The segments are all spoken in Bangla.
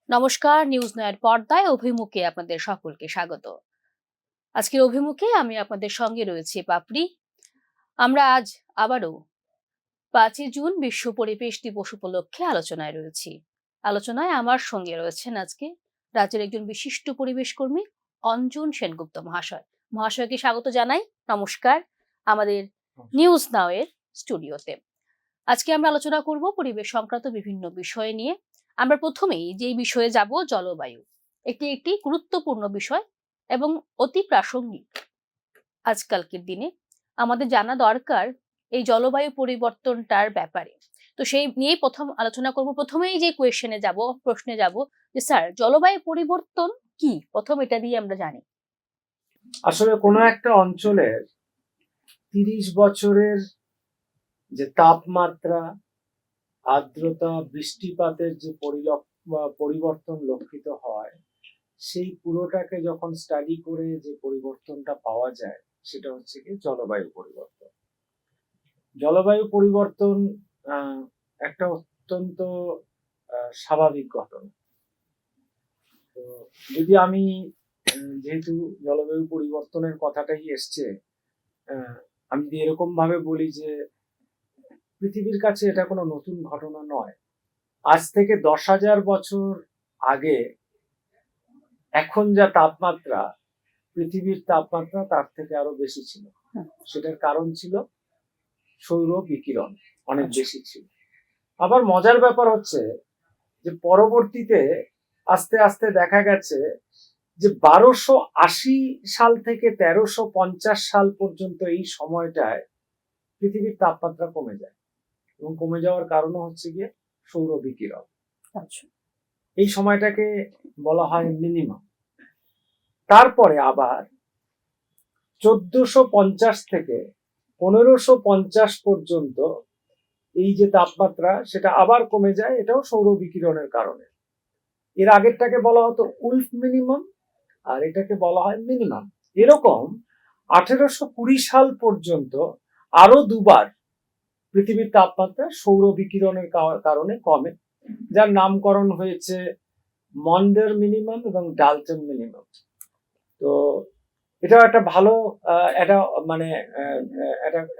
নমস্কার, নিউজ নয়ের পর্দায় অভিমুখে আপনাদের সকলকে স্বাগত। আজকের অভিমুখে আমি আপনাদের সঙ্গে রয়েছি পাপড়ি। আমরা আজ আবারও 5ই জুন বিশ্ব পরিবেশ দিবস উপলক্ষে আলোচনায় রয়েছি। আলোচনায় আমার সঙ্গে রয়েছেন আজকে রাজ্যের একজন বিশিষ্ট পরিবেশ কর্মী অঞ্জন সেনগুপ্ত মহাশয়। মহাশয়কে স্বাগত জানাই। নমস্কার আমাদের নিউজ নাওয়ের স্টুডিওতে। আজকে আমরা আলোচনা করব পরিবেশ সংক্রান্ত বিভিন্ন বিষয় নিয়ে। আমরা প্রথমেই যে বিষয়ে যাব, জলবায়ু। একটি গুরুত্বপূর্ণ বিষয় এবং অতি প্রাসঙ্গিক আজকালকের দিনে। আমাদের জানা দরকার এই জলবায়ু পরিবর্তনটার ব্যাপারে। তো সেই নিয়েই প্রথম আলোচনা করব। প্রথমেই যে প্রশ্নে যাব যে স্যার, জলবায়ু পরিবর্তন কি? প্রথম এটা দিয়ে আমরা জানি। আসলে কোনো একটা অঞ্চলের 30 বছরের যে তাপমাত্রা, আর্দ্রতা, বৃষ্টিপাতের যে পরিবর্তন লক্ষিত হয়, সেই পুরোটাকে যখন স্টাডি করে যে পরিবর্তনটা পাওয়া যায় সেটা হচ্ছে কি জলবায়ু পরিবর্তন। জলবায়ু পরিবর্তন একটা অত্যন্ত স্বাভাবিক ঘটনা। তো যদি আমি যেহেতু জলবায়ু পরিবর্তনের কথাটাই এসছে, আমি যদি এরকম ভাবে বলি যে পৃথিবীর কাছে এটা কোনো নতুন ঘটনা নয়। আজ থেকে 10,000 বছর আগে এখন যা তাপমাত্রা, পৃথিবীর তাপমাত্রা তার থেকে আরো বেশি ছিল। সেটার কারণ ছিল সৌর বিকিরণ অনেক বেশি ছিল। আবার মজার ব্যাপার হচ্ছে যে পরবর্তীতে আস্তে আস্তে দেখা গেছে যে 1280 সাল থেকে 1350 সাল পর্যন্ত এই সময়টায় পৃথিবীর তাপমাত্রা কমে যায়, এবং কমে যাওয়ার কারণও হচ্ছে গিয়ে সৌর বিকিরণ। এই সময়টাকে বলা হয় মিনিমাম। তারপরে আবার 1450 থেকে 1550 পর্যন্ত এই যে তাপমাত্রা সেটা আবার কমে যায়, এটাও সৌর বিকিরণের কারণে। এর আগেরটাকে বলা হতো উলফ মিনিমাম, আর এটাকে বলা হয় মিনিমাম। এরকম 1820 সাল পর্যন্ত আরো দুবার পৃথিবীর তাপমাত্রা সৌর বিকিরণের কারণে কমে, যার নামকরণ হয়েছে মন্ডের মিনিমাম এবং ডালটন মিনিমাম। তো এটা একটা ভালো একটা মানে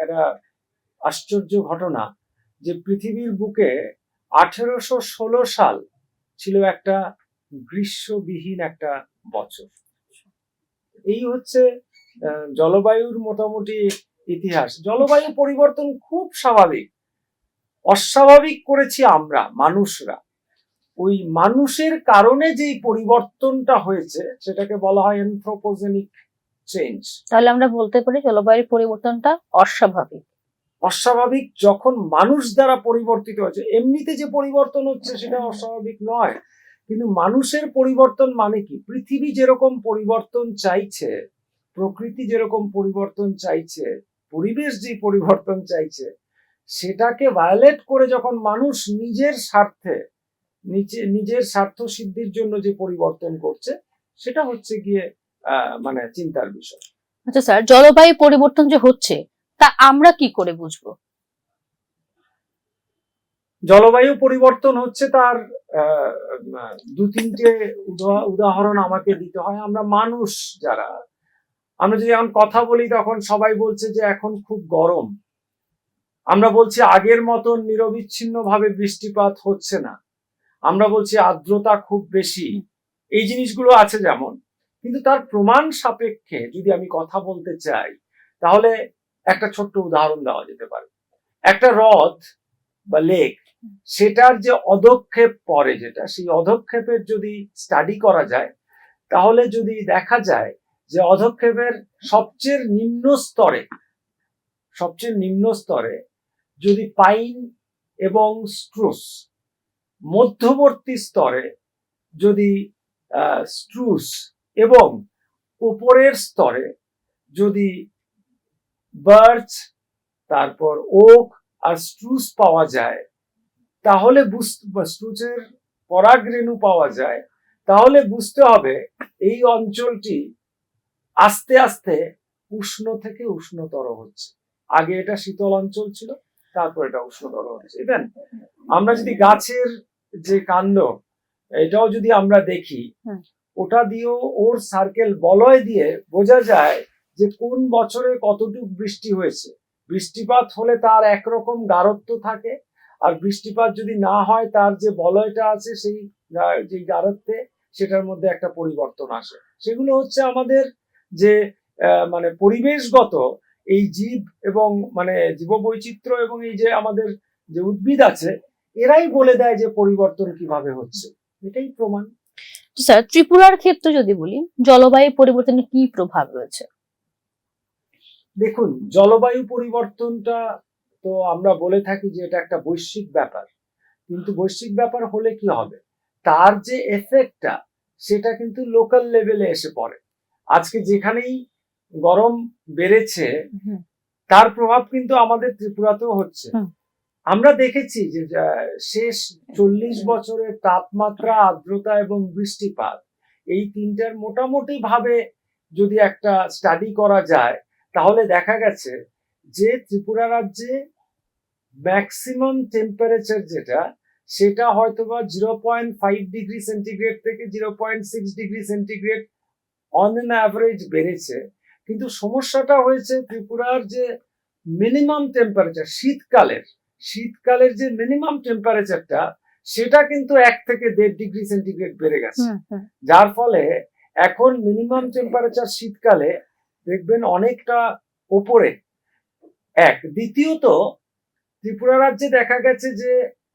একটা আশ্চর্য ঘটনা যে পৃথিবীর বুকে 1816 সাল ছিল একটা গ্রীষ্মবিহীন একটা বছর। এই হচ্ছে জলবায়ুর মোটামুটি ইতিহাস। জলবায়ু পরিবর্তন খুব স্বাভাবিক। অস্বাভাবিক করেছি আমরা মানুষরা। ওই মানুষের কারণে যেই পরিবর্তনটা হয়েছে সেটাকে বলা হয় অ্যানথ্রোপোজেনিক চেঞ্জ। তাহলে আমরা বলতে পারি জলবায়ু পরিবর্তনটা অস্বাভাবিক। অস্বাভাবিক যখন মানুষ দ্বারা পরিবর্তিত হচ্ছে। এমনিতে যে পরিবর্তন হচ্ছে সেটা অস্বাভাবিক নয়, কিন্তু মানুষের পরিবর্তন মানে কি? পৃথিবী যেরকম পরিবর্তন চাইছে, প্রকৃতি যেরকম পরিবর্তন চাইছে, পরিবেশ যে পরিবর্তন চাইছে, সেটাকে ভায়োলেট করে যখন মানুষ নিজের স্বার্থে নিজের স্বার্থ সিদ্ধির জন্য যে পরিবর্তন করছে, সেটা হচ্ছে গিয়ে মানে চিন্তার বিষয়। আচ্ছা স্যার, জলবায়ু পরিবর্তন যে হচ্ছে তা আমরা কি করে বুঝবো? জলবায়ু পরিবর্তন হচ্ছে তার দু তিনটে উদাহরণ আমাকে দিতে হয়। আমরা মানুষ যারা, আমরা যদি এখন কথা বলি তখন সবাই বলছে যে এখন খুব গরম। আমরা বলছি আগের মতন নিরবিচ্ছিন্ন ভাবে বৃষ্টিপাত হচ্ছে না। আমরা বলছি আর্দ্রতা খুব বেশি। এই জিনিসগুলো আছে যেমন, কিন্তু তার প্রমাণ সাপেক্ষে যদি আমি কথা বলতে চাই তাহলে একটা ছোট্ট উদাহরণ দেওয়া যেতে পারে। একটা হ্রদ বা লেক, সেটার যে অধক্ষেপ পরে, যেটা সেই অধক্ষেপের যদি স্টাডি করা যায় তাহলে যদি দেখা যায় যে অধক্ষেপের সবচেয়ে নিম্ন স্তরে যদি পাইন এবং স্ট্রুস, মধ্যবর্তী স্তরে যদি স্ট্রুস, এবং উপরের স্তরে যদি বার্চ, তারপর ওক আর স্ট্রুস পাওয়া যায়, তাহলে স্ট্রুসের পরাগরেণু পাওয়া যায়, তাহলে বুঝতে হবে এই অঞ্চলটি আস্তে আস্তে উষ্ণ থেকে উষ্ণতর হচ্ছে। আগে এটা শীতল অঞ্চল ছিল, তারপর এটা উষ্ণতর হচ্ছে। ইভেন আমরা যদি গাছের যে কাণ্ড, এটাও যদি আমরা দেখি, হুম। ওটা দিয়েও ওর সার্কেল বলয় দিয়ে বোঝা যায় যে কোন বছরে কতটুকু বৃষ্টি হয়েছে। বৃষ্টিপাত হলে তার একরকম গাঢ়ত্ব থাকে, আর বৃষ্টিপাত যদি না হয় তার যে বলয়টা আছে সেই যে গাঢ়ত্বে সেটার মধ্যে একটা পরিবর্তন আসে। সেগুলো হচ্ছে আমাদের যে মানে পরিবেশগত এই জীব এবং মানে জীববৈচিত্র্য এবং এই যে আমাদের যে উদ্ভিদ আছে এরাই বলে দেয় যে পরিবর্তন কিভাবে হচ্ছে, এটাই প্রমাণ। স্যার, ত্রিপুরার ক্ষেত্রে যদি বলি, জলবায়ু পরিবর্তনের কি প্রভাব রয়েছে? দেখুন, জলবায়ু পরিবর্তনটা তো আমরা বলে থাকি যে এটা একটা বৈশ্বিক ব্যাপার, কিন্তু বৈশ্বিক ব্যাপার হলে কি হবে, তার যে এফেক্টটা সেটা কিন্তু লোকাল লেভেলে এসে পড়ে। আজকে যেখানেই গরম বেড়েছে হুম। তার প্রভাব কিন্তু আমাদের ত্রিপুরাতেও হচ্ছে। হুম। আমরা দেখেছি যে শেষ 40 বছরের তাপমাত্রা, আর্দ্রতা এবং বৃষ্টিপাত, এই তিনটার মোটামুটি ভাবে যদি একটা স্টাডি করা যায় তাহলে দেখা গেছে যে ত্রিপুরা রাজ্যে ম্যাক্সিমাম টেম্পারেচার যেটা সেটা হয়তোবা 0.5 ডিগ্রি সেন্টিগ্রেড থেকে 0.6 degree centigrade on an average বেড়েছে। কিন্তু সমস্যাটা হয়েছে ত্রিপুরার যে মিনিমাম টেম্পারেচার শীতকালের যে মিনিমাম টেম্পারেচারটা সেটা কিন্তু 1 থেকে 1.5 ডিগ্রি সেন্টিগ্রেড বেড়ে গেছে। যার ফলে এখন মিনিমাম টেম্পারেচার শীতকালে দেখবেন অনেকটা উপরে। এক, দ্বিতীয়ত ত্রিপুরা রাজ্যে দেখা গেছে যে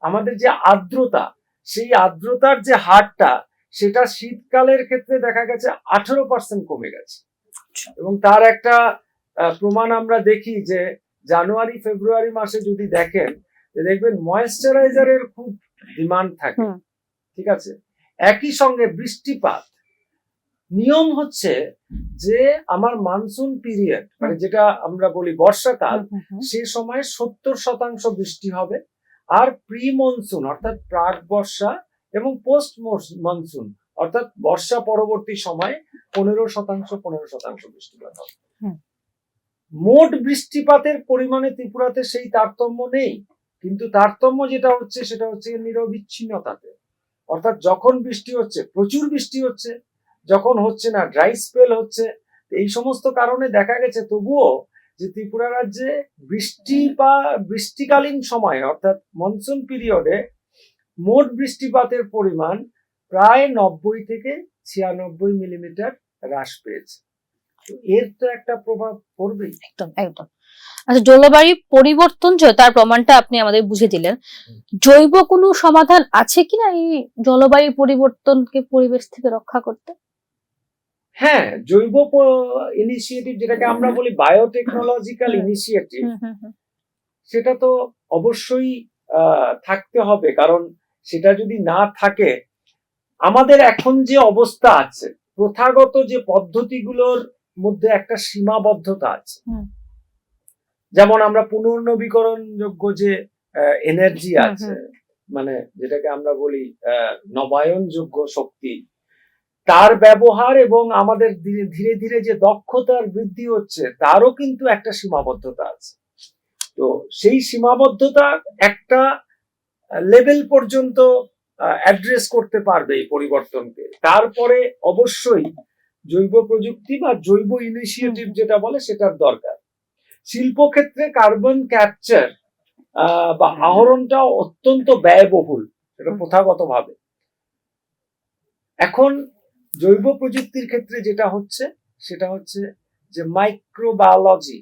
আমাদের যে আর্দ্রতা, সেই আর্দ্রতার যে হারটা সেটা শীতকালের ক্ষেত্রে দেখা গেছে 18% কমে গেছে। এবং তার একটা প্রমাণ আমরা দেখি যে জানুয়ারি ফেব্রুয়ারি মাসে যদি দেখেন দেখবেন ময়েশ্চারাইজারের খুব ডিমান্ড থাকে, ঠিক আছে। একই সঙ্গে বৃষ্টিপাত, নিয়ম হচ্ছে যে আমার মানসুন পিরিয়ড মানে যেটা আমরা বলি বর্ষাকাল, সে সময় 70% বৃষ্টি হবে, আর প্রি মনসুন অর্থাৎ প্রাক বর্ষা এবং পোস্ট মনসুন অর্থাৎ বর্ষা পরবর্তী সময় 15% বৃষ্টিপাত হবে। মোট বৃষ্টিপাতের পরিমাণে ত্রিপুরাতে সেই তারতম্য নেই, কিন্তু তারতম্য যেটা হচ্ছে সেটা হচ্ছে নিরবিচ্ছিন্নতাতে। অর্থাৎ যখন বৃষ্টি হচ্ছে প্রচুর বৃষ্টি হচ্ছে, যখন হচ্ছে না ড্রাই স্পেল হচ্ছে। এই সমস্ত কারণে দেখা গেছে তবুও যে ত্রিপুরা রাজ্যে বৃষ্টি বা বৃষ্টিকালীন সময়ে অর্থাৎ মনসুন পিরিয়ডে মোট বৃষ্টিপাতের পরিমাণ প্রায় 90 থেকে 96 মিলিমিটার হ্রাস পেয়েছে। এর তো একটা প্রভাব পড়বেই। একদম একদম। আচ্ছা, জলবায়ু পরিবর্তন যে তার প্রমাণটা আপনি আমাদের বুঝিয়ে দিলেন, জৈব কোনো সমাধান আছে কিনা এই জলবায়ু পরিবর্তনকে পরিবেশ থেকে রক্ষা করতে? হ্যাঁ, জৈব ইনিশিয়েটিভ যেটাকে আমরা বলি বায়োটেকনোলজিক্যাল ইনিশিয়েটিভ, সেটা তো অবশ্যই থাকতে হবে, কারণ সেটা যদি না থাকে আমাদের এখন যে অবস্থা আছে প্রথাগত যে পদ্ধতিগুলোর মধ্যে একটা সীমাবদ্ধতা আছে। যেমন আমরা পুনর্নবীকরণযোগ্য যে এনার্জি আছে মানে যেটাকে আমরা বলি নবায়নযোগ্য শক্তি, তার ব্যবহার এবং আমাদের ধীরে ধীরে যে দক্ষতার বৃদ্ধি হচ্ছে তারও কিন্তু একটা সীমাবদ্ধতা আছে। তো সেই সীমাবদ্ধতা একটা লেভেল পর্যন্ত অ্যাড্রেস করতে পারবে এই পরিবর্তনকে। তারপরে অবশ্যই জৈব প্রযুক্তি বা জৈব ইনিশিয়েটিভ যেটা বলে সেটার দরকার। শিল্পক্ষেত্রে কার্বন ক্যাপচার বা আহরণটা অত্যন্ত ব্যয়বহুল, সেটা প্রথাগতভাবে। এখন জৈব প্রযুক্তির ক্ষেত্রে যেটা হচ্ছে সেটা হচ্ছে যে মাইক্রোবায়োলজি,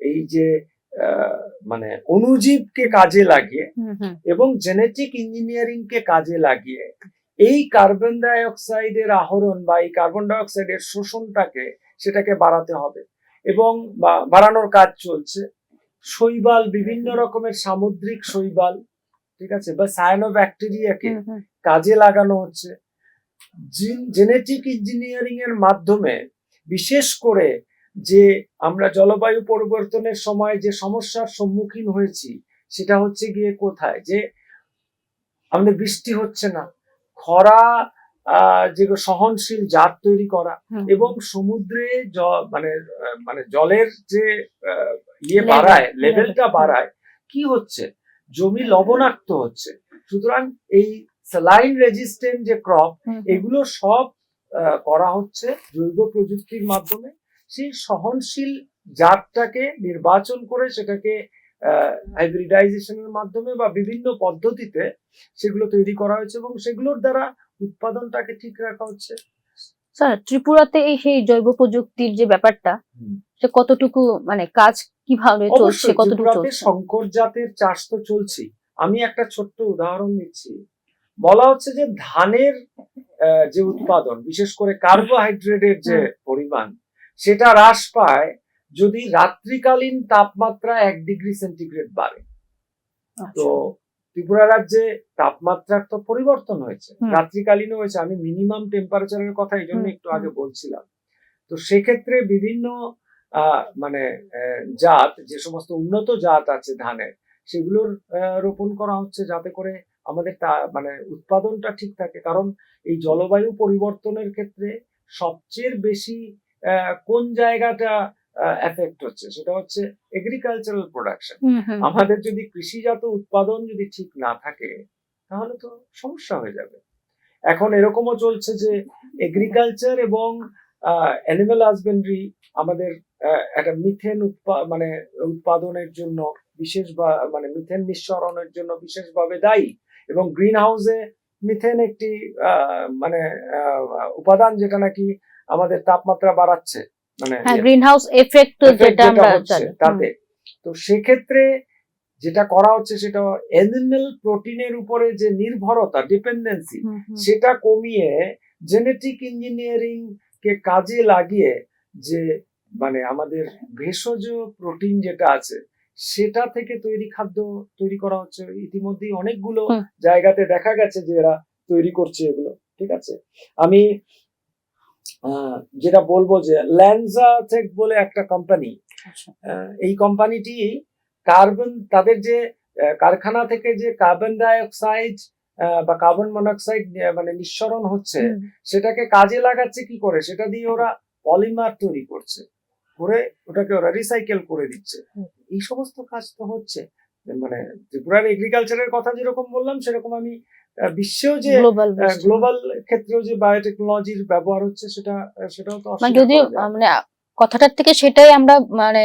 এই যে মানে অণুজীবকে কাজে লাগিয়ে এবং জেনেটিক ইঞ্জিনিয়ারিং কে কাজে লাগিয়ে এই কার্বন ডাই অক্সাইডের আহরণ বা এই কার্বন ডাই অক্সাইডের শোষণটাকে সেটাকে বাড়াতে হবে এবং বাড়ানোর কাজ চলছে। শৈবাল, বিভিন্ন রকমের সামুদ্রিক শৈবাল, ঠিক আছে, বা সায়ানোব্যাকটেরিয়াকে কাজে লাগানো হচ্ছে। জেনেটিক ইঞ্জিনিয়ারিং এর মাধ্যমে বিশেষ করে যে আমরা জলবায়ু পরিবর্তনের সময় যে সমস্যার সম্মুখীন হয়েছি সেটা হচ্ছে গিয়ে কোথায় যে আমাদের বৃষ্টি হচ্ছে না, খরা, যে সহনশীল জাত তৈরি করা এবং সমুদ্রে মানে জলের যে বাড়ায়, লেভেলটা বাড়ায়, কি হচ্ছে জমি লবণাক্ত হচ্ছে। সুতরাং এই স্যালাইন রেজিস্ট্যান্ট যে ক্রপ, হুম, হুম। এগুলো সব করা হচ্ছে জৈব প্রযুক্তির মাধ্যমে। সেই সহনশীল জাতটাকে নির্বাচন করে সেটাকে হাইব্রিডাইজেশনের মাধ্যমে বা বিভিন্ন পদ্ধতিতে সেগুলো তৈরি করা হয়েছে এবং সেগুলোর দ্বারা উৎপাদনটাকে ঠিক রাখা হচ্ছে। স্যার, ত্রিপুরাতে এই সেই জৈব প্রযুক্তির যে ব্যাপারটা, সে কতটুকু মানে কাজ কিভাবে চলছে, অবশ্যই কতটুকু ত্রিপুরাতে চলছে? সংকর জাতের চাষ তো চলছেই। আমি একটা ছোট্ট উদাহরণ দিচ্ছি। বলা হচ্ছে যে ধানের যে উৎপাদন, বিশেষ করে কার্বোহাইড্রেটের যে পরিমাণ, সেটা হ্রাস পায় যদি রাত্রিকালীন তাপমাত্রা 1 ডিগ্রি সেন্টিগ্রেড বাড়ে। তো ত্রিপুরা রাজ্যে তাপমাত্রার তো পরিবর্তন হয়েছে, রাত্রিকালীনও হয়েছে। আমি মিনিমাম টেম্পারেচারের কথা এই জন্য একটু আগে বলছিলাম। তো সেক্ষেত্রে বিভিন্ন মানে জাত, যে সমস্ত উন্নত জাত আছে ধানের, সেগুলোর রোপণ করা হচ্ছে যাতে করে আমাদের মানে উৎপাদনটা ঠিক থাকে। কারণ এই জলবায়ু পরিবর্তনের ক্ষেত্রে সবচেয়ে বেশি কোন জায়গাটা এফেক্ট হচ্ছে, সেটা হচ্ছে এগ্রিকালচারাল প্রোডাকশন। আমাদের যদি কৃষিজাত উৎপাদন যদি ঠিক না থাকে তাহলে তো সমস্যা হয়ে যাবে। এখন এরকমও চলছে যে এগ্রিকালচার এবং অ্যানিমাল হাজবেন্ডারি আমাদের একটা মিথেন মানে উৎপাদনের জন্য বিশেষ মানে মিথেন নিঃসরণের জন্য বিশেষভাবে দায়ী, এবং গ্রিন হাউসে মিথেন একটি মানে উপাদান যেটা নাকি আমাদের তাপমাত্রা বাড়াচ্ছে, মানে গ্রিন হাউস এফেক্ট যেটা আমরা হচ্ছে তাতে। তো সেক্ষেত্রে যেটা করা হচ্ছে সেটা অ্যানিমাল প্রোটিনের উপরে যে নির্ভরতা, ডিপেন্ডেন্সি, সেটা কমিয়ে জেনেটিক ইঞ্জিনিয়ারিং কে কাজে লাগিয়ে যে মানে আমাদের ভেষজ প্রোটিন যেটা আছে সেটা থেকে তৈরি খাদ্য তৈরি করা হচ্ছে। ইতিমধ্যেই অনেকগুলো জায়গাতে দেখা গেছে যে এরা তৈরি করছে এগুলো। ঠিক আছে, আমি যেটা বলবো যে ল্যান্ডজাটেক বলে একটা কোম্পানি, এই কোম্পানিটি কার্বন, তাদের যে কারখানা থেকে যে কার্বন ডাই অক্সাইড বা কার্বন মনোক্সাইড মানে নিঃসরণ হচ্ছে, সেটাকে কাজে লাগাচ্ছে কি করে, সেটা দিয়ে ওরা পলিমার তৈরি করছে, করে ওটাকে ওরা রিসাইকেল করে দিচ্ছে। এই সমস্ত কাজ তো হচ্ছে। মানে ত্রিপুরার এগ্রিকালচারের কথা যেরকম বললাম, সেরকম আমি বিশ্বেও যে গ্লোবাল ক্ষেত্রেও যে বায়োটেকনোলজির ব্যবহার হচ্ছে সেটাও তো যদি মানে কথাটার থেকে সেটাই আমরা মানে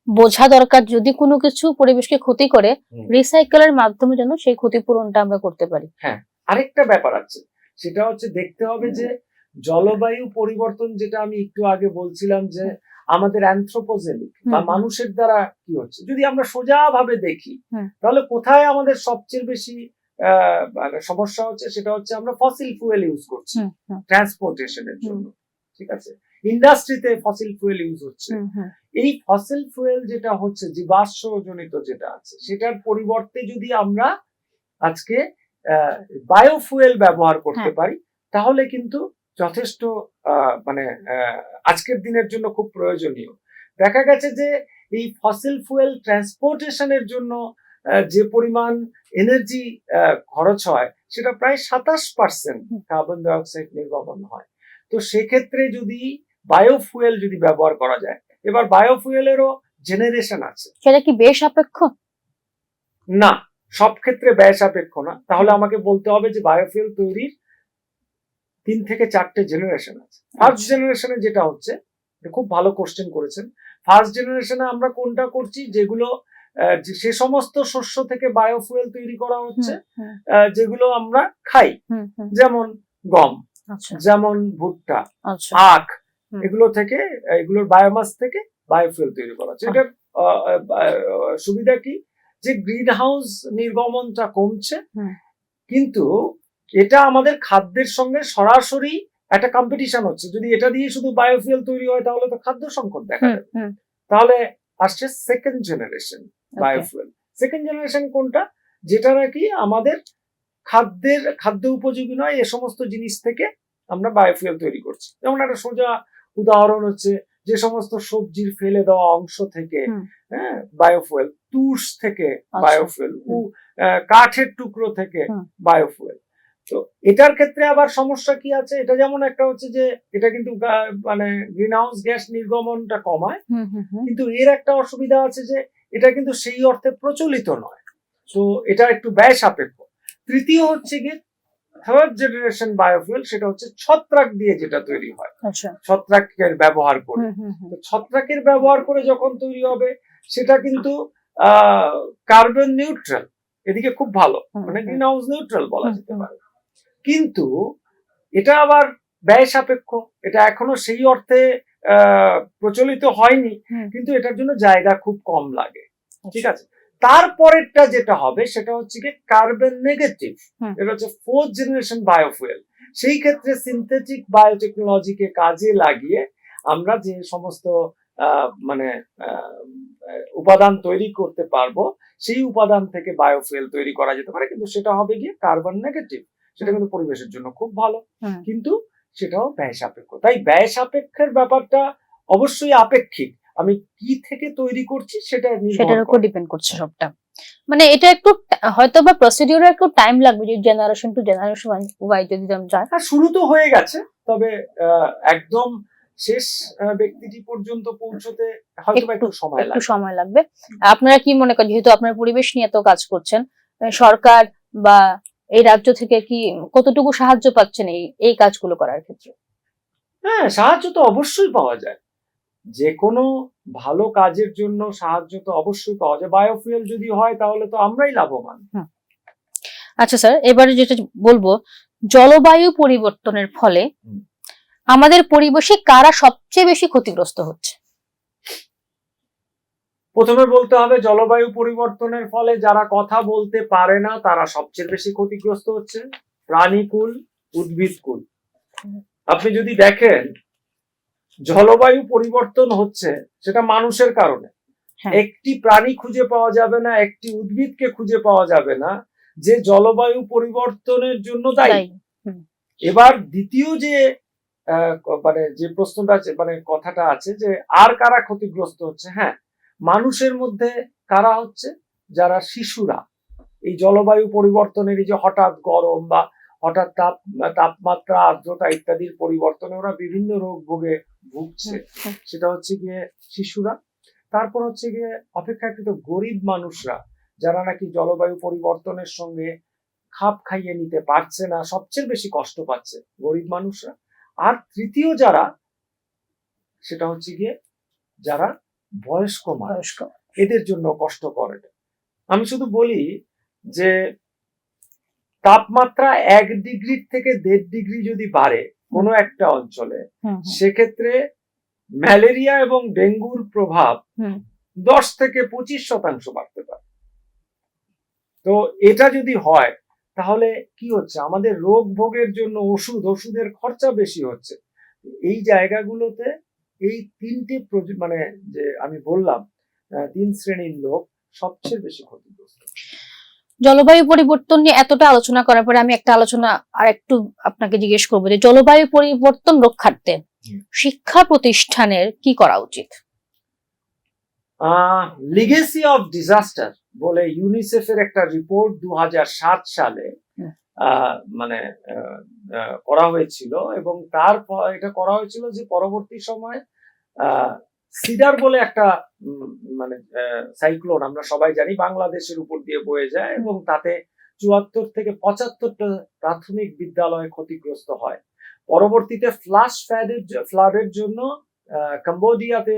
বোঝা দরকার, যদি কোনো কিছু পরিবেশকে ক্ষতি করে রিসাইকেলের মাধ্যমে যেন সেই ক্ষতিপূরণটা আমরা করতে পারি। হ্যাঁ, আরেকটা ব্যাপার আছে, সেটা হচ্ছে দেখতে হবে যে জলবায়ু পরিবর্তন, যেটা আমি একটু আগে বলছিলাম যে আমাদের অ্যানথ্রোপোজেনিক বা মানুষের দ্বারা কি হচ্ছে, যদি আমরা সোজা ভাবে দেখি তাহলে কোথায় আমাদের সবচেয়ে বেশি সমস্যা হচ্ছে, সেটা হচ্ছে আমরা ফসিল ফুয়েল ইউজ করছি ট্রান্সপোর্টেশনের জন্য। ঠিক আছে, ইন্ডাস্ট্রিতে ফসিল ফুয়েল ইউজ হচ্ছে। এই ফসিল ফুয়েল যেটা হচ্ছে জীবাশ্ম জনিত যেটা আছে, সেটার পরিবর্তে যদি আমরা আজকে বায়োফুয়েল ব্যবহার করতে পারি তাহলে কিন্তু যথেষ্ট মানে আজকের দিনের জন্য খুব প্রয়োজনীয়। দেখা গেছে যে এই ফসিল ফুয়েল ট্রান্সপোর্টেশনের জন্য যে পরিমাণ এনার্জি খরচ হয়, সেটা প্রায় 27% কার্বন ডাই অক্সাইড নির্গমন হয়। তো সেক্ষেত্রে যদি বায়োফুয়েল যদি ব্যবহার করা যায়, এবার বায়োফুয়েলেরও জেনারেশন আছে। সেটা কি ব্যয় সাপেক্ষ? না, সব ক্ষেত্রে ব্যয় সাপেক্ষ না। তাহলে আমাকে বলতে হবে যে বায়োফুয়েল তৈরির 3 থেকে 4টে জেনারেশন আছে। ফার্স্ট জেনারেশনে যেটা হচ্ছে, খুব ভালো কোশ্চেন করেছেন, ফার্স্ট জেনারেশনে আমরা কোনটা করছি, যেগুলো সে সমস্ত শস্য থেকে বায়োফুয়েল তৈরি করা হচ্ছে যেগুলো আমরা খাই, যেমন গম, যেমন ভুট্টা, আখ, এগুলো থেকে, এগুলোর বায়োমাস থেকে বায়োফুয়েল তৈরি করা হচ্ছে। এটার সুবিধা কি, যে গ্রিন হাউস নির্গমনটা কমছে, কিন্তু এটা আমাদের খাদ্যের সঙ্গে সরাসরি একটা কম্পিটিশন হচ্ছে। যদি এটা দিয়ে শুধু বায়োফুয়েল তৈরি হয় তাহলে তো খাদ্য সংকট দেখা যাবে। তাহলে আসছে second generation biofuel. Second generation কোনটা, যেটা নাকি আমাদের খাদ্য উপযোগী নয়, এ সমস্ত জিনিস থেকে আমরা বায়োফুয়েল তৈরি করছি। যেমন একটা সোজা উদাহরণ হচ্ছে, যে সমস্ত সবজির ফেলে দেওয়া অংশ থেকে বায়োফুয়েল, তুষ থেকে বায়োফুয়েল, কাঠের টুকরো থেকে বায়োফুয়েল। তো এটার ক্ষেত্রে আবার সমস্যা কি আছে, এটা যেমন একটা হচ্ছে যে এটা কিন্তু মানে গ্রিন হাউস গ্যাস নির্গমনটা কমায়, কিন্তু এর একটা অসুবিধা আছে যে এটা কিন্তু সেই অর্থে প্রচলিত নয়, তো এটা একটু ব্যয় সাপেক্ষ। তৃতীয় হচ্ছে গিয়ে থার্ড জেনারেশন বায়োফুয়েল সেটা হচ্ছে ছত্রাক দিয়ে যেটা তৈরি হয়, আচ্ছা। ছত্রাকের ব্যবহার করে। তো ছত্রাকের ব্যবহার করে যখন তৈরি হবে সেটা কিন্তু কার্বন নিউট্রাল, এদিকে খুব ভালো, মানে গ্রিন হাউস নিউট্রাল বলা যেতে পারে। কিন্তু এটা আবার ব্যয় সাপেক্ষ, এটা এখনো সেই অর্থে প্রচলিত হয়নি, কিন্তু এটার জন্য জায়গা খুব কম লাগে, ঠিক আছে। তারপরেরটা যেটা হবে সেটা হচ্ছে কি কার্বন নেগেটিভ, এটা হচ্ছে ফোর্থ জেনারেশন বায়োফুয়েল। সেই ক্ষেত্রে সিনথেটিক বায়োটেকনোলজিকে কাজে লাগিয়ে আমরা যে সমস্ত মানে উপাদান তৈরি করতে পারবো, সেই উপাদান থেকে বায়োফুয়েল তৈরি করা যেতে পারে, কিন্তু সেটা হবে গিয়ে কার্বন নেগেটিভ। সেটা কিন্তু পরিবেশের জন্য খুব ভালো, কিন্তু সেটাও ব্যয় সাপেক্ষ। তাই ব্যয় সাপেক্ষের ব্যাপারটা অবশ্যই আপেক্ষিক, আমি কি থেকে তৈরি করছি সেটার উপর ডিপেন্ড করছে সবটা। মানে এটা একটু হয়তো বা প্রসিডিউরে একটু টাইম লাগবে, যে জেনারেশন টু জেনারেশন ওয়াই যদি যায়। শুরু তো হয়ে গেছে, তবে একদম শেষ ব্যক্তিটি পর্যন্ত পৌঁছতে হয়তো একটু সময় লাগবে। আপনারা কি মনে করেন, যেহেতু আপনারা পরিবেশ নিয়ে এত কাজ করছেন, সরকার বা এই রাজ্য থেকে কি কতটুকু সাহায্য পাচ্ছেন এই কাজগুলো করার ক্ষেত্রে? হ্যাঁ, সাহায্য তো অবশ্যই পাওয়া যায়, যে কোনো ভালো কাজের জন্য সাহায্য তো অবশ্যই পাওয়া যায়। বায়োফুয়েল যদি হয় তাহলে তো আমরাই লাভবান। আচ্ছা স্যার, এবারে যেটা বলবো, জলবায়ু পরিবর্তনের ফলে আমাদের পরিবেশে কারা সবচেয়ে বেশি ক্ষতিগ্রস্ত হচ্ছে? প্রথমে বলতে হবে জলবায়ু পরিবর্তনের ফলে যারা কথা বলতে পারে না তারা সবচেয়ে বেশি ক্ষতিগ্রস্ত হচ্ছে, প্রাণীকুল, উদ্ভিদকুল। আপনি যদি দেখেন জলবায়ু পরিবর্তন হচ্ছে সেটা মানুষের কারণে, একটি প্রাণী খুঁজে পাওয়া যাবে না, একটি উদ্ভিদকে খুঁজে পাওয়া যাবে না যে জলবায়ু পরিবর্তনের জন্য দায়ী। এবার দ্বিতীয় যে মানে যে প্রশ্নটা আছে, মানে কথাটা আছে যে আর কারা ক্ষতিগ্রস্ত হচ্ছে, হ্যাঁ, মানুষের মধ্যে কারা হচ্ছে, যারা শিশুরা এই জলবায়ু পরিবর্তনের এই যে হঠাৎ গরম বা হঠাৎ তাপমাত্রা, আর্দ্রতা ইত্যাদির পরিবর্তনে ওরা বিভিন্ন রোগ ভুগছে, সেটা হচ্ছে গিয়ে শিশুরা। তারপর হচ্ছে গিয়ে অপেক্ষাকৃত গরিব মানুষরা, যারা নাকি জলবায়ু পরিবর্তনের সঙ্গে খাপ খাইয়ে নিতে পারছে না, সবচেয়ে বেশি কষ্ট পাচ্ছে গরিব মানুষরা। আর তৃতীয় যারা, সেটা হচ্ছে গিয়ে যারা বয়স্ক মানুষ, এদের জন্য কষ্ট করে। আমি শুধু বলি যে তাপমাত্রা 1 ডিগ্রি থেকে 1.5 ডিগ্রি যদি বাড়ে কোনো একটা অঞ্চলে, সেক্ষেত্রে ম্যালেরিয়া এবং ডেঙ্গুর প্রভাব 10 থেকে 25% বাড়তে পারে। তো এটা যদি হয় তাহলে কি হচ্ছে, আমাদের রোগ ভোগের জন্য ওষুধের খরচা বেশি হচ্ছে। এই জায়গাগুলোতে এই তিনটি মানে যে আমি বললাম 3 শ্রেণীর লোক সবচেয়ে বেশি ক্ষতিগ্রস্ত। জলবায়ু পরিবর্তন নিয়ে এতটা আলোচনা করার পরে আমি একটা আলোচনা আর একটু আপনাকে জিজ্ঞেস করবো, যে জলবায়ু পরিবর্তন রক্ষার্থে শিক্ষা প্রতিষ্ঠানের কি করা উচিত? লিগেসি অফ ডিজাস্টার বলে ইউনিসেফের একটা রিপোর্ট 2007 সালে মানে করা হয়েছিল, এবং এটা করা হয়েছিল যে পরবর্তী সময় সিডার বলে একটা মানে সাইক্লোন, আমরা সবাই জানি, বাংলাদেশের উপর দিয়ে বয়ে যায় এবং তাতে 74 থেকে 75টা প্রাথমিক বিদ্যালয় ক্ষতিগ্রস্ত হয়। পরবর্তীতে ফ্লাডের জন্য কম্বোডিয়াতে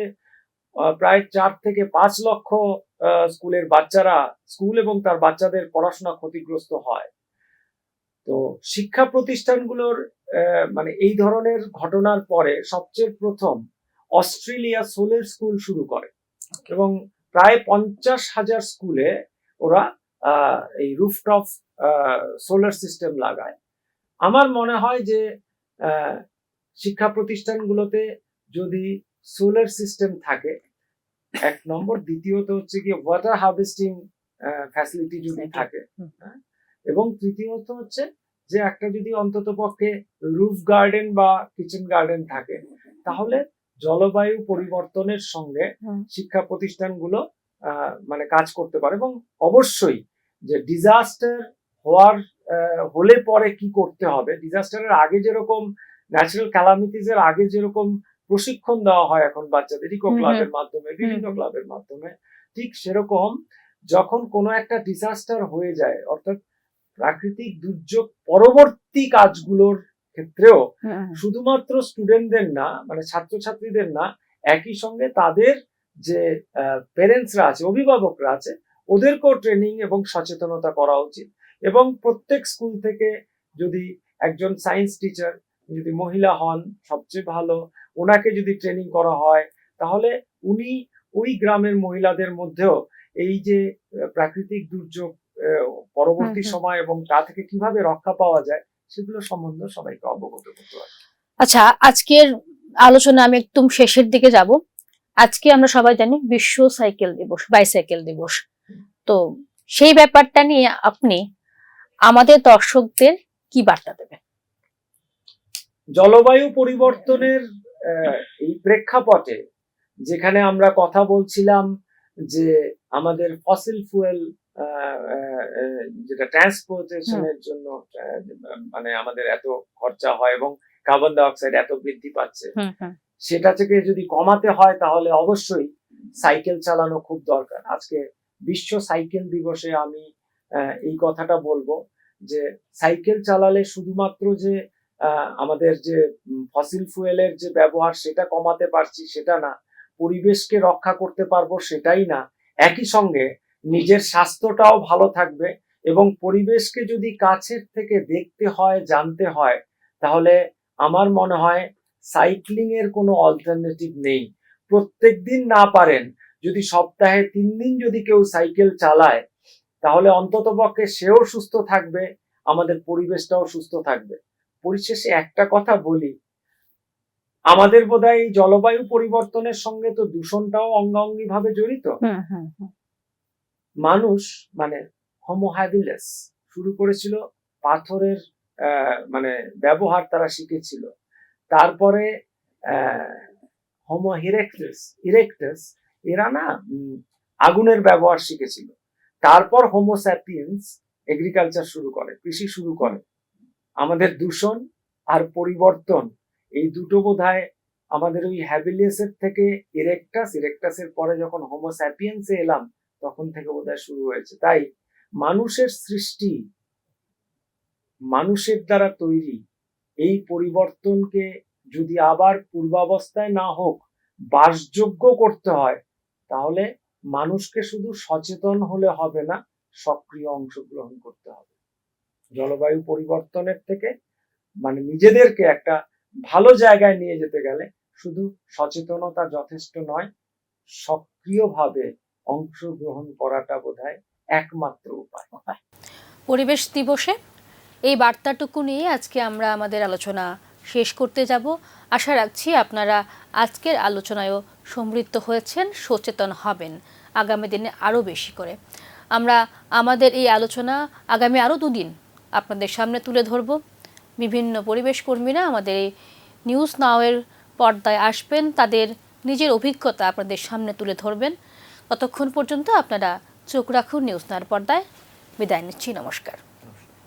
প্রায় 4 থেকে 5 লক্ষ স্কুলের বাচ্চারা, স্কুল এবং তার বাচ্চাদের পড়াশোনা ক্ষতিগ্রস্ত হয়। তো শিক্ষা প্রতিষ্ঠানগুলোর মানে এই ধরনের ঘটনার পরে সবচেয়ে প্রথম অস্ট্রেলিয়া সোলার স্কুল শুরু করে, এবং প্রায় 50,000 স্কুলে ওরা এই রুফটপ সোলার সিস্টেম লাগায়। আমার মনে হয় যে শিক্ষা প্রতিষ্ঠানগুলোতে যদি সোলার সিস্টেম থাকে, 1 নম্বর, দ্বিতীয়ত হচ্ছে কি ওয়াটার হারভেস্টিং ফ্যাসিলিটি যদি থাকে, এবং তৃতীয়ত হচ্ছে যে একটা যদি অন্তত পক্ষে রুফ গার্ডেন বা কিচেন গার্ডেন থাকে, তাহলে জলবায়ু পরিবর্তনের সঙ্গে শিক্ষা প্রতিষ্ঠানগুলো মানে কাজ করতে পারে। এবং অবশ্যই যে ডিজাস্টার হলে পরে কি করতে হবে, ডিজাস্টারের আগে যেরকম ন্যাচারাল ক্যালামিটিস এর আগে যেরকম প্রশিক্ষণ দেওয়া হয় এখন বাচ্চাদের ইকো ক্লাবের মাধ্যমে, বিভিন্ন ক্লাবের মাধ্যমে, ঠিক সেরকম যখন কোনো একটা ডিজাস্টার হয়ে যায়, অর্থাৎ প্রাকৃতিক দুর্যোগ পরবর্তী কাজগুলোর ক্ষেত্রেও শুধুমাত্র স্টুডেন্টদের না, মানে ছাত্রছাত্রীদের না, একই সঙ্গে তাদের যে পেরেন্টসরা আছে, অভিভাবকরা আছে, ওদেরকেও ট্রেনিং এবং সচেতনতা করা উচিত। এবং প্রত্যেক স্কুল থেকে যদি একজন সায়েন্স টিচার যদি মহিলা হন সবচেয়ে ভালো, ওনাকে যদি ট্রেনিং করা হয়, তাহলে উনি ওই গ্রামের মহিলাদের মধ্যেও এই যে প্রাকৃতিক দুর্যোগ পরবর্তী সময় এবং তা থেকে কিভাবে রক্ষা পাওয়া যায় সেগুলো সম্বন্ধে সবাইকে অবগত করতে হবে। আচ্ছা, আজকের আলোচনা আমি একদম শেষের দিকে যাব। আজকে আমরা সবাই জানি বিশ্ব সাইকেল দিবস, বাইসাইকেল দিবস। তো সেই ব্যাপারটা নিয়ে আপনি আমাদের দর্শকদের কি বার্তা দেবেন? জলবায়ু পরিবর্তনের এই প্রেক্ষাপটে যেখানে আমরা কথা বলছিলাম যে আমাদের ফসিল ফুয়েল যেটা ট্রান্সপোর্টেশনের জন্য মানে আমাদের এত খরচা হয় এবং কার্বন ডাই অক্সাইড এত বৃদ্ধি পাচ্ছে, সেটা থেকে যদি কমাতে হয় তাহলে অবশ্যই সাইকেল চালানো খুব দরকার। আজকে বিশ্ব সাইকেল দিবসে আমি এই কথাটা বলবো যে সাইকেল চালালে শুধুমাত্র যে আমাদের যে ফসিল ফুয়েলের যে ব্যবহার সেটা কমাতে পারছি সেটা না, পরিবেশকে রক্ষা করতে পারবো সেটাই না, একই সঙ্গে নিজের স্বাস্থ্যটাও ভালো থাকবে। এবং পরিবেশকে যদি কাছের থেকে দেখতে হয়, জানতে হয়, তাহলে আমার মনে হয় সাইক্লিং এর কোনো অল্টারনেটিভ নেই। প্রত্যেকদিন না পারেন, যদি সপ্তাহে 3 দিন যদি কেউ সাইকেল চালায়, তাহলে অন্ততপক্ষে সেও সুস্থ থাকবে, আমাদের পরিবেশটাও সুস্থ থাকবে। পরিশেষে একটা কথা বলি, আমাদের বোধহয় এই জলবায়ু পরিবর্তনের সঙ্গে তো দূষণটাও অঙ্গাঙ্গি ভাবে জড়িত। মানুষ মানে হোমো হ্যাবিলেস শুরু করেছিল, পাথরের মানে ব্যবহার তারা শিখেছিল। তারপরে হোমো ইরেক্টাস এরা না আগুনের ব্যবহার শিখেছিল। তারপর হোমো স্যাপিয়েন্স এগ্রিকালচার শুরু করে, কৃষি শুরু করে। আমাদের দূষণ আর পরিবর্তন এই দুটো বোধহয় আমাদের ওই হ্যাবিলিয়াসের থেকে ইরেক্টাসের পরে যখন হোমো স্যাপিয়েন্সে এলাম তখন থেকে বোধহয় শুরু হয়েছে। তাই মানুষের সৃষ্টি, মানুষের দ্বারা তৈরি এই পরিবর্তনকে যদি আবার পূর্বাবস্থায় না হোক বাসযোগ্য করতে হয়, তাহলে মানুষকে শুধু সচেতন হলে হবে না, সক্রিয় অংশগ্রহণ করতে হবে। জলবায়ু পরিবর্তনের থেকে মানে নিজেদেরকে একটা ভালো জায়গায় নিয়ে যেতে গেলে শুধু সচেতনতা যথেষ্ট নয়, সক্রিয়ভাবে অংশগ্রহণ করাটা বোধহয় একমাত্র উপায়। পরিবেশ দিবসে এই বার্তাটুকু নিয়ে আজকে আমরা আমাদের আলোচনা শেষ করতে যাব। আশা রাখছি আপনারা আজকের আলোচনায়ও সমৃদ্ধ হয়েছেন, সচেতন হবেন আগামী দিনে আরও বেশি করে। আমরা আমাদের এই আলোচনা আগামী আরও 2 দিন আপনাদের সামনে তুলে ধরব। বিভিন্ন পরিবেশ কর্মীরা আমাদের এই নিউজ নাওয়ের পর্দায় আসবেন, তাদের নিজের অভিজ্ঞতা আপনাদের সামনে তুলে ধরবেন। ততক্ষণ পর্যন্ত আপনারা চোখ রাখুন নিউজ নাওয়ের পর্দায়। বিদায় নিচ্ছি, নমস্কার।